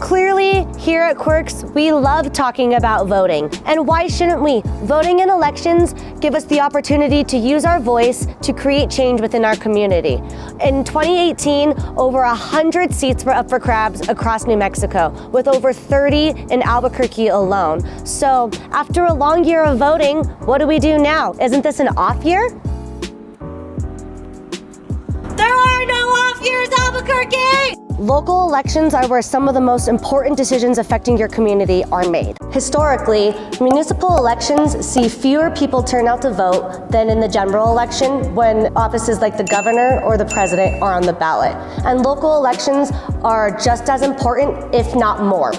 Clearly, here at Quirks, we love talking about voting. And why shouldn't we? Voting in elections give us the opportunity to use our voice to create change within our community. In 2018, over 100 seats were up for grabs across New Mexico, with over 30 in Albuquerque alone. So after a long year of voting, what do we do now? Isn't this an off year? There are no off years, Albuquerque! Local elections are where some of the most important decisions affecting your community are made. Historically, municipal elections see fewer people turn out to vote than in the general election when offices like the governor or the president are on the ballot. And local elections are just as important, if not more.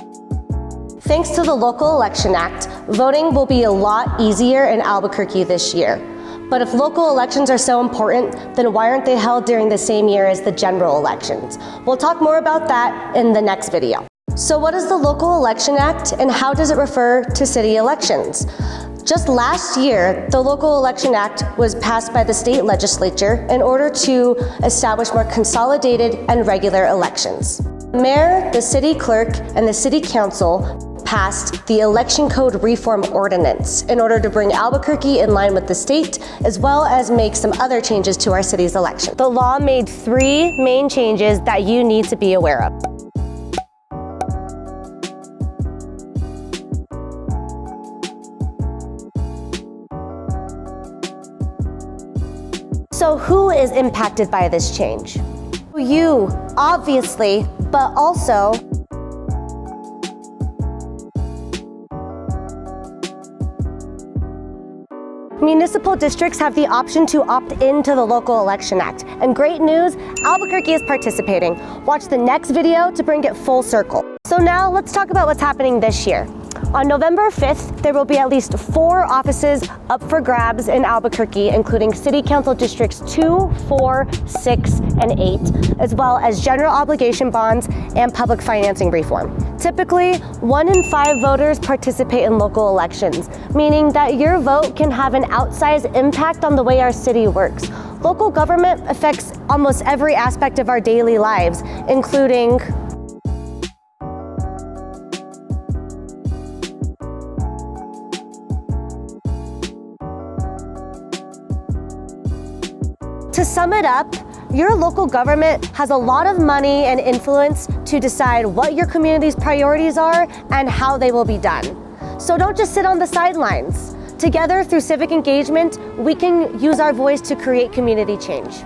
Thanks to the Local Election Act, voting will be a lot easier in Albuquerque this year. But if local elections are so important, then why aren't they held during the same year as the general elections? We'll talk more about that in the next video. So what is the Local Election Act and how does it refer to city elections? Just last year, the Local Election Act was passed by the state legislature in order to establish more consolidated and regular elections. The mayor, the city clerk, and the city council passed the Election Code Reform Ordinance in order to bring Albuquerque in line with the state, as well as make some other changes to our city's election. The law made 3 main changes that you need to be aware of. So who is impacted by this change? You, obviously, but also municipal districts have the option to opt into the Local Election Act. And great news, Albuquerque is participating. Watch the next video to bring it full circle. So now let's talk about what's happening this year. On November 5th, there will be at least 4 offices up for grabs in Albuquerque, including City Council Districts 2, 4, 6, and 8, as well as general obligation bonds and public financing reform. Typically, 1 in 5 voters participate in local elections, meaning that your vote can have an outsized impact on the way our city works. Local government affects almost every aspect of our daily lives, including to sum it up, your local government has a lot of money and influence to decide what your community's priorities are and how they will be done. So don't just sit on the sidelines. Together, through civic engagement, we can use our voice to create community change.